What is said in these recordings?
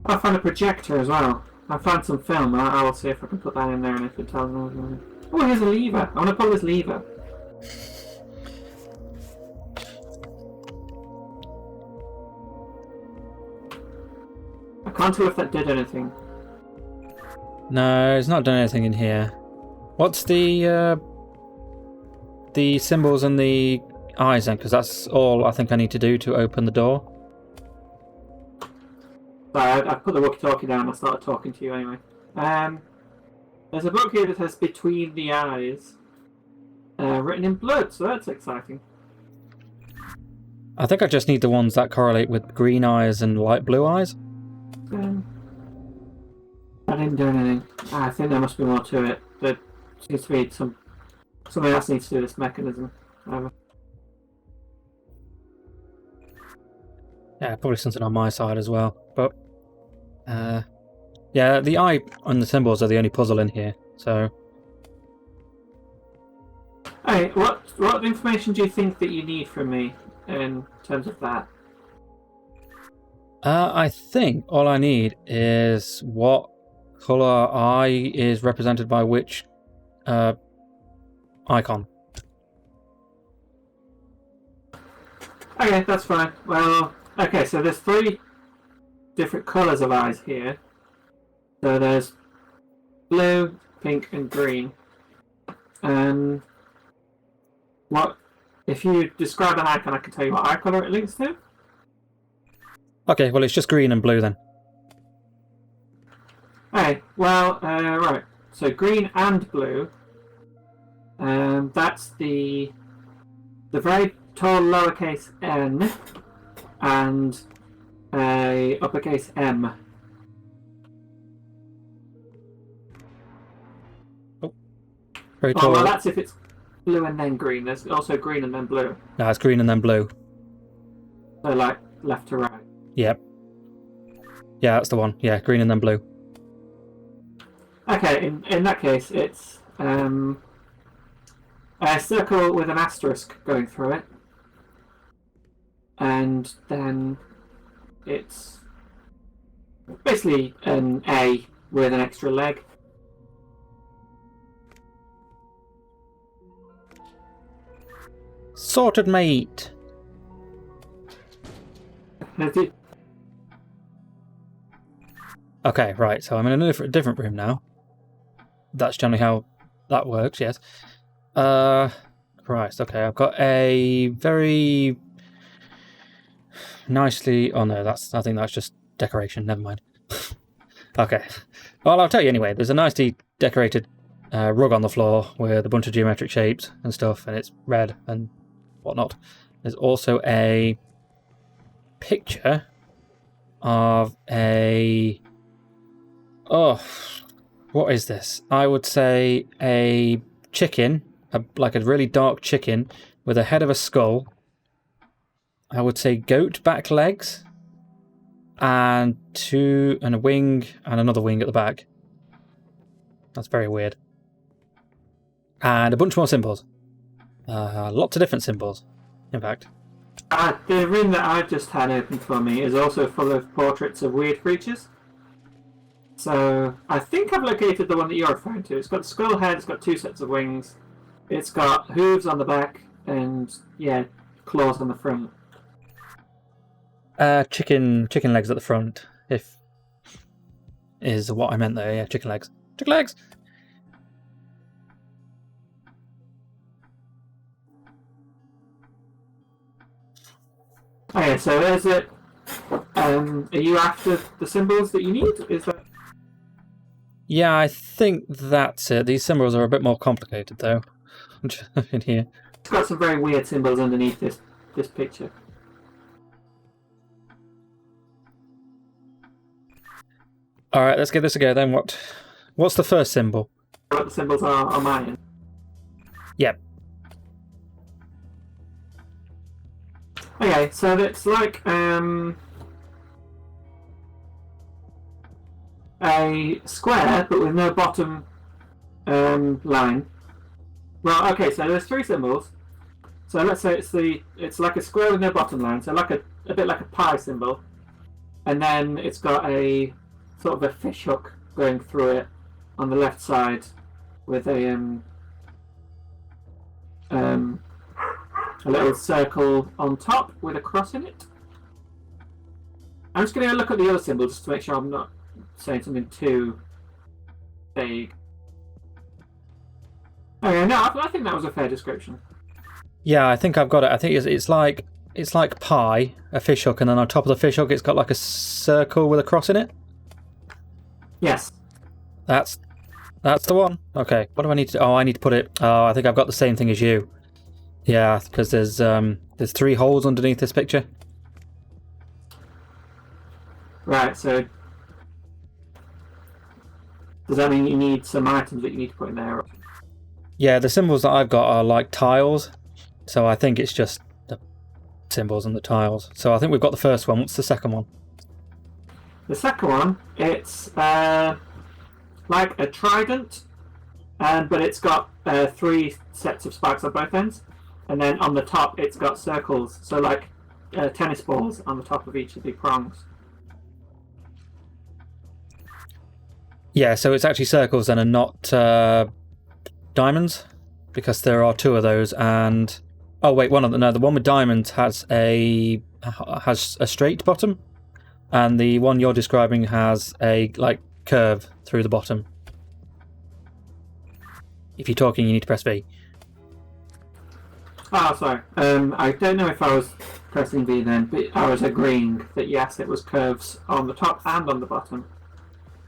I'll find a projector as well. I'll find some film. I'll see if I can put that in there and if it tells me. Oh, here's a lever. I want to pull this lever. I can't tell if that did anything. No, it's not done anything in here. What's the symbols and the eyes then? Because that's all I think I need to do to open the door. Sorry, I put the walkie-talkie down. I started talking to you anyway. There's a book here that says "Between the Eyes," written in blood, so that's exciting. I think I just need the ones that correlate with green eyes and light blue eyes. I didn't do anything. I think there must be more to it. There seems to be something else needs to do this mechanism. Yeah, probably something on my side as well. But yeah, the eye and the symbols are the only puzzle in here. So, hey, what information do you think that you need from me in terms of that? I think all I need is what color eye is represented by which icon. Okay, that's fine. Well, okay, so there's 3 different colours of eyes here. So there's blue, pink, and green. And what if you describe an icon? I can tell you what eye colour it links to. Okay, well it's just green and blue then. Okay, well, right. So green and blue. That's the very tall lowercase n and a uppercase M. Very tall. Oh, well, that's if it's blue and then green. There's also green and then blue. No, it's green and then blue. So like left to right. Yep. Yeah, that's the one. Yeah, green and then blue. Okay, in that case, it's a circle with an asterisk going through it, and then it's basically an A with an extra leg. Sorted, mate. Okay, right. So I'm in a different room now. That's generally how that works. Yes. Christ. Okay, I've got a very nicely. Oh no, I think that's just decoration. Never mind. Okay. Well, I'll tell you anyway. There's a nicely decorated rug on the floor with a bunch of geometric shapes and stuff, and it's red and whatnot. There's also a picture of a... Oh, what is this? I would say a chicken, like a really dark chicken with a head of a skull. I would say goat back legs and a wing and another wing at the back. That's very weird. And a bunch more symbols. Lots of different symbols, in fact. The room that I've just had open for me is also full of portraits of weird creatures. So I think I've located the one that you're referring to. It's got the skull head, it's got 2 sets of wings, it's got hooves on the back, and yeah, claws on the front. Chicken legs at the front, if is what I meant there. Yeah, chicken legs. Chicken legs! Okay, so there's it. Are you after the symbols that you need? Is that... Yeah, I think that's it. These symbols are a bit more complicated, though. In here. It's got some very weird symbols underneath this picture. Alright, let's give this a go then. What's the first symbol? What the symbols are on my end. Yep. Okay, so it's like a square, but with no bottom line. Well, okay, so there's 3 symbols. So let's say it's like a square with no bottom line, so like a bit like a pi symbol. and then it's got a sort of a fish hook going through it on the left side with a little circle on top with a cross in it. I'm just going to look at the other symbol just to make sure I'm not saying something too vague. Okay, no, I think that was a fair description. Yeah, I think I've got it. I think it's like pie, a fish hook, and then on top of the fish hook, it's got like a circle with a cross in it. Yes. That's the one. Okay. What do I need to? Oh, I need to put it. Oh, I think I've got the same thing as you. Yeah, because there's 3 holes underneath this picture. Right. So does that mean you need some items that you need to put in there? Yeah, the symbols that I've got are like tiles, so I think it's just the symbols and the tiles. So I think we've got the first one. What's the second one? The second one, it's like a trident, but it's got 3 sets of spikes on both ends, and then on the top it's got circles, so like tennis balls on the top of each of the prongs. Yeah, so it's actually circles then and not diamonds, because there are 2 of those, and oh wait, one of them. No, the one with diamonds has a straight bottom, and the one you're describing has a like curve through the bottom. If you're talking, you need to press V. Oh, sorry. I don't know if I was pressing V then, but I was agreeing that yes, it was curves on the top and on the bottom,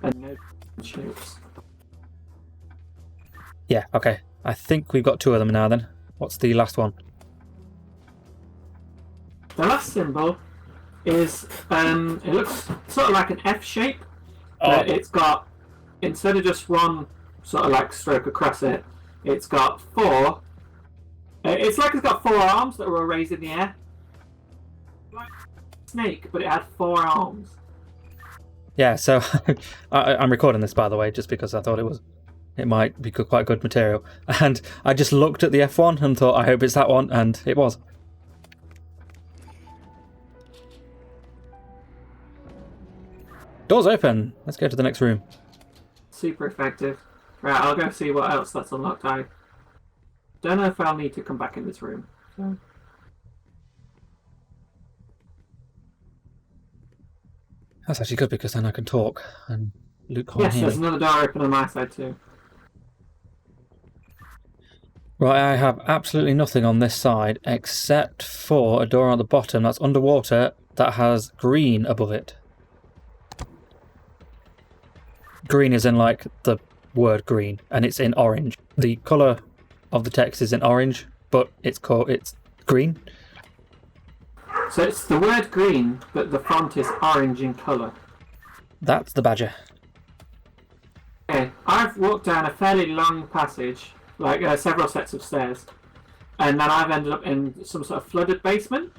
and no shapes. Yeah, okay. I think we've got 2 of them now then. What's the last one? The last symbol is, it looks sort of like an F shape, but it's got, instead of just one sort of like stroke across it, it's got 4. It's like it's got 4 arms that were raised in the air. Like a snake, but it had 4 arms. Yeah, so I'm recording this, by the way, just because I thought it might be quite good material. And I just looked at the F1 and thought, I hope it's that one, and it was. Doors open. Let's go to the next room. Super effective. Right, I'll go see what else that's unlocked. I don't know if I'll need to come back in this room. So. That's actually good, because then I can talk and Luke can't Yes, hear there's me. another door open on my side too. Right, I have absolutely nothing on this side except for a door on the bottom that's underwater that has green above it. Green is in like the word green, and it's in orange. The colour of the text is in orange, but it's green. So it's the word green, but the font is orange in colour. That's the badger. Okay, I've walked down a fairly long passage, like several sets of stairs, and then I've ended up in some sort of flooded basement.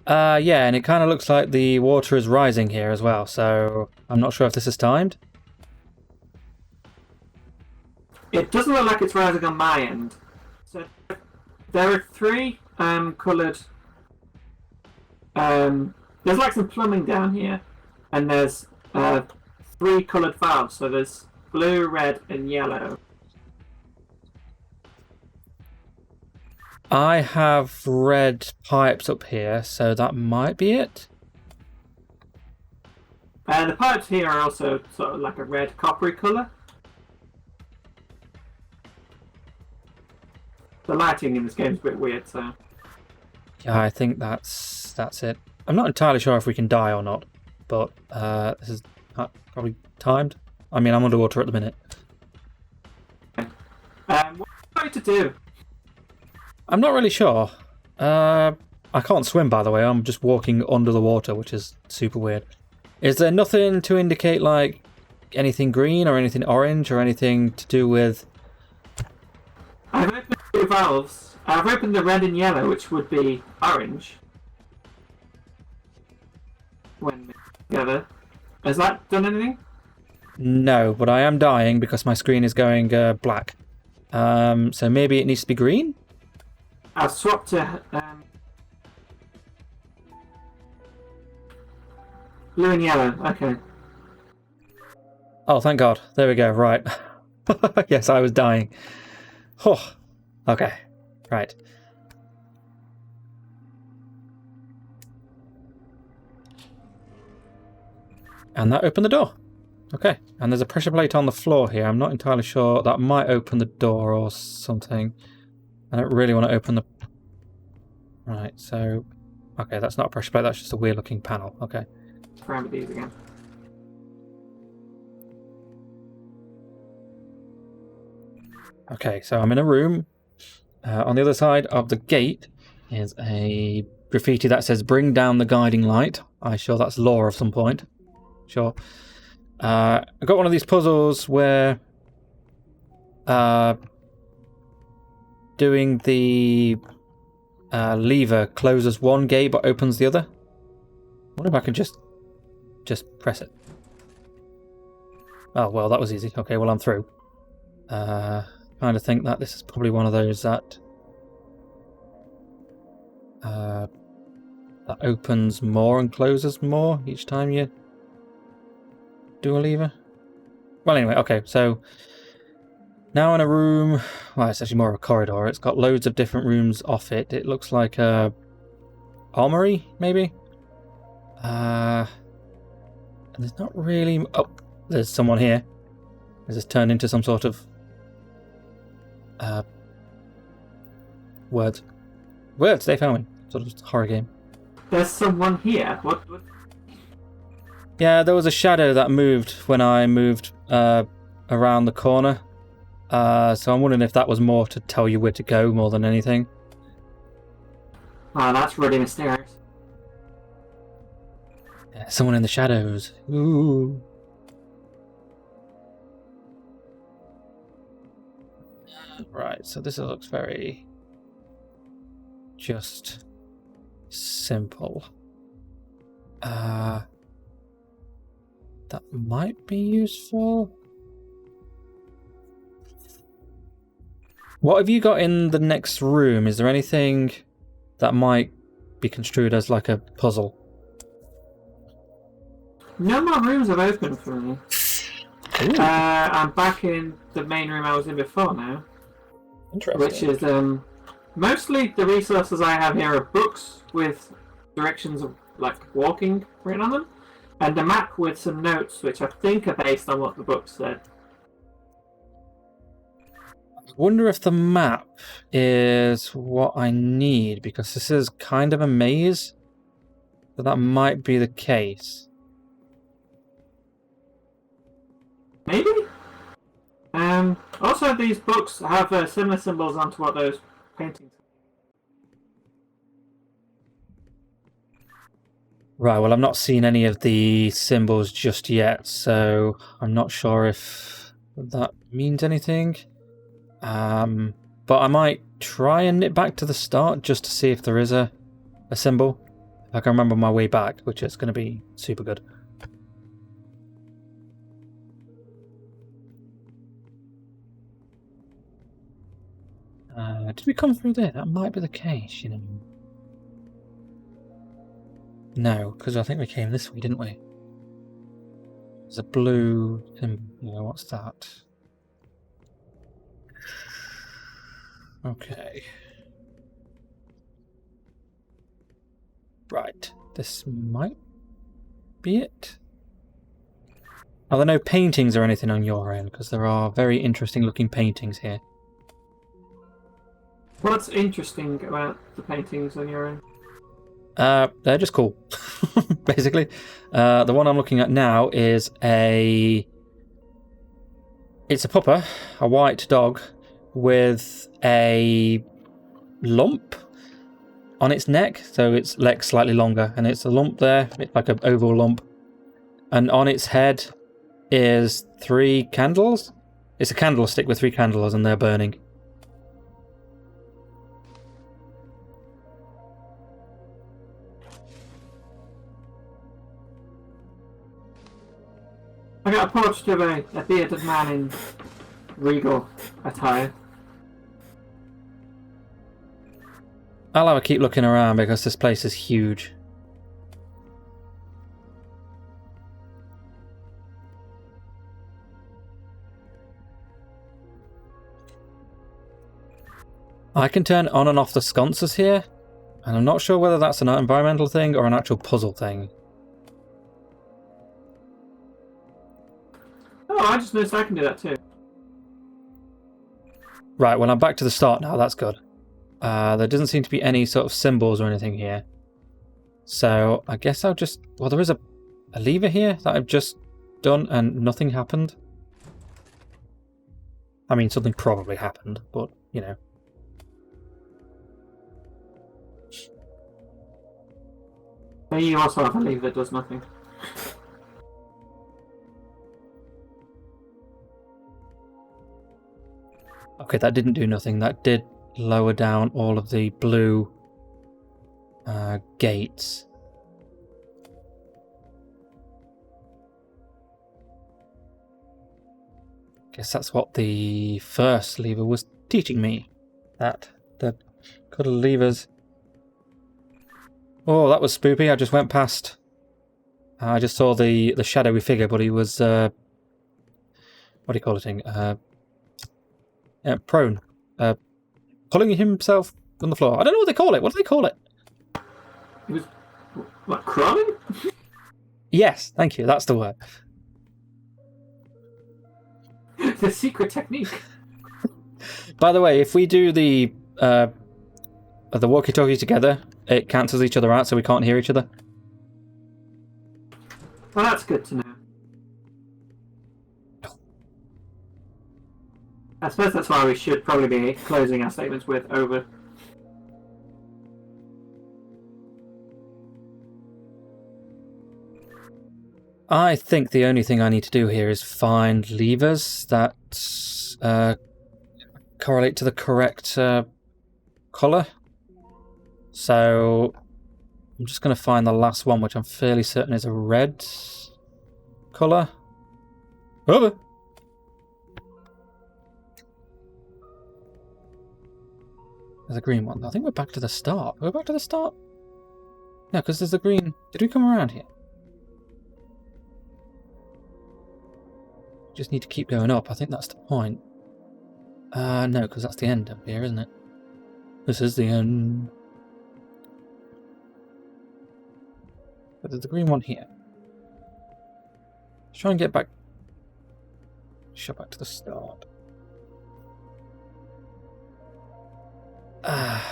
Yeah, and it kind of looks like the water is rising here as well, so I'm not sure if this is timed. It doesn't look like it's rising on my end. So there are 3 coloured. There's like some plumbing down here, and there's 3 coloured valves. So there's blue, red, and yellow. I have red pipes up here, so that might be it. The pipes here are also sort of like a red coppery colour. The lighting in this game is a bit weird, so. Yeah, I think that's it. I'm not entirely sure if we can die or not, but this is probably timed. I mean, I'm underwater at the minute. What are you going to do? I'm not really sure. I can't swim, by the way. I'm just walking under the water, which is super weird. Is there nothing to indicate, like, anything green or anything orange or anything to do with... I've opened the valves. I've opened the red and yellow, which would be orange. When together. Has that done anything? No, but I am dying because my screen is going black. So maybe it needs to be green? I've swapped to blue and yellow. Okay. Oh, thank God. There we go. Right. Yes, I was dying. Oh, okay. Right. And that opened the door. Okay. And there's a pressure plate on the floor here. I'm not entirely sure. That might open the door or something. I don't really want to open the... Right, so... Okay, that's not a pressure plate. That's just a weird-looking panel. Okay. Grab these again. Okay, so I'm in a room. On the other side of the gate is a graffiti that says "Bring down the guiding light." I'm sure that's lore of some point. Sure. I got one of these puzzles where doing the lever closes one gate but opens the other. I wonder if I can just press it. Oh well, that was easy. Okay, well I'm through. Kind of think that this is probably one of those that opens more and closes more each time you do a lever. Well, anyway, okay, so now in a room. Well, it's actually more of a corridor. It's got loads of different rooms off it. It looks like a armory, maybe. And there's not really. Oh, there's someone here. Has this turned into some sort of words? They found me. Sort of horror game. There's someone here. What? Yeah, there was a shadow that moved when I moved around the corner. So I'm wondering if that was more to tell you where to go more than anything. Oh, that's really mysterious. Yeah, someone in the shadows. Ooh. Right, so this looks very just simple. That might be useful. What have you got in the next room? Is there anything that might be construed as like a puzzle? No more rooms have opened for me. I'm back in the main room I was in before now. Interesting. Which is mostly the resources I have here are books with directions of like walking written on them, and a map with some notes which I think are based on what the book said. I wonder if the map is what I need, because this is kind of a maze. So that might be the case. Maybe? Also, these books have similar symbols onto what those paintings. Right, well, I've not seen any of the symbols just yet, so I'm not sure if that means anything. But I might try and nip back to the start just to see if there is a symbol. If I can remember my way back, which is going to be super good. Did we come through there? That might be the case, you know. No, because I think we came this way, didn't we? There's a blue thing. You know, what's that? Okay. Right. This might be it. Are there no paintings or anything on your end? Because there are very interesting looking paintings here. What's interesting about the paintings on your end? They're just cool, basically. The one I'm looking at now is it's a pupper, a white dog, with a lump on its neck, so its leg's slightly longer, and it's a lump there, it's like an oval lump. And on its head is 3 candles. It's a candlestick with 3 candles, and they're burning. I got a portrait of a bearded man in regal attire. I'll have a keep looking around because this place is huge. I can turn on and off the sconces here, and I'm not sure whether that's an environmental thing or an actual puzzle thing. Oh, I just noticed I can do that too. Right, well, I'm back to the start now. That's good. There doesn't seem to be any sort of symbols or anything here. So I guess I'll just... Well, there is a lever here that I've just done and nothing happened. I mean, something probably happened, but, you know. But you also have a lever that does nothing. Okay, that didn't do nothing. That did lower down all of the blue gates. Guess that's what the first lever was teaching me. That the couple of levers. Oh, that was spoopy. I just went past. I just saw the shadowy figure, but he was what do you call it? Prone, pulling himself on the floor. I don't know what they call it. What do they call it? He was what, crawling? Yes, thank you. That's the word. The secret technique. By the way, if we do the walkie-talkie together, it cancels each other out, so we can't hear each other. Well, that's good to know. I suppose that's why we should probably be closing our statements with over. I think the only thing I need to do here is find levers that correlate to the correct colour. So I'm just going to find the last one, which I'm fairly certain is a red colour. Over. There's a green one. I think we're back to the start. We're back to the start? No, because there's the green... Did we come around here? Just need to keep going up. I think that's the point. No, because that's the end up here, isn't it? This is the end. But there's the green one here. Let's try and get back... Shut back to the start.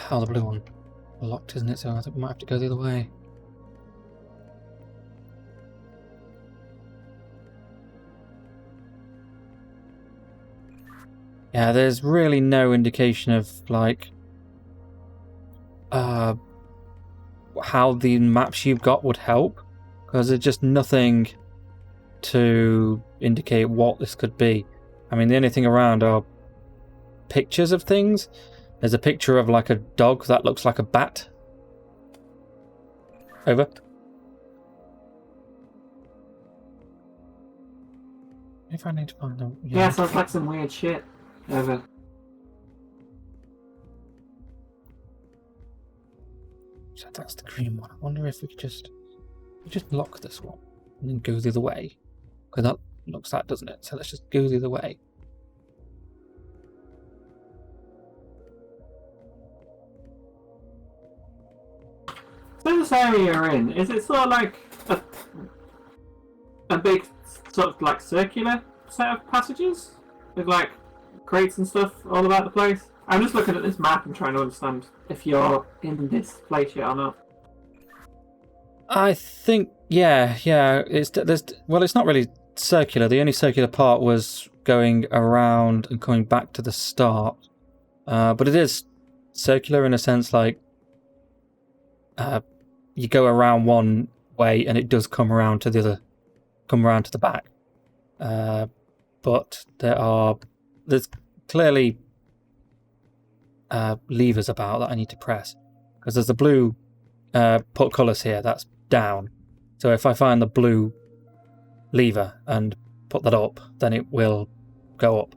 Oh, the blue one. Locked, isn't it? So I think we might have to go the other way. Yeah, there's really no indication of, like, how the maps you've got would help. Because there's just nothing to indicate what this could be. I mean, the only thing around are pictures of things. There's a picture of, like, a dog that looks like a bat. Over. If I need to find them. Yeah, sounds like some weird shit. Over. So that's the green one. I wonder if we could just lock this one and then go the other way. Because that looks like, doesn't it? So let's just go the other way. So this area you're in, is it sort of like a big sort of like circular set of passages? With like crates and stuff all about the place? I'm just looking at this map and trying to understand if you're in this place yet or not. I think, yeah. It's not really circular. The only circular part was going around and coming back to the start. But it is circular in a sense, like you go around one way and it does come around to the other, come around to the back. But there's clearly levers about that I need to press, because there's the blue put colours here, that's down. So if I find the blue lever and put that up, then it will go up.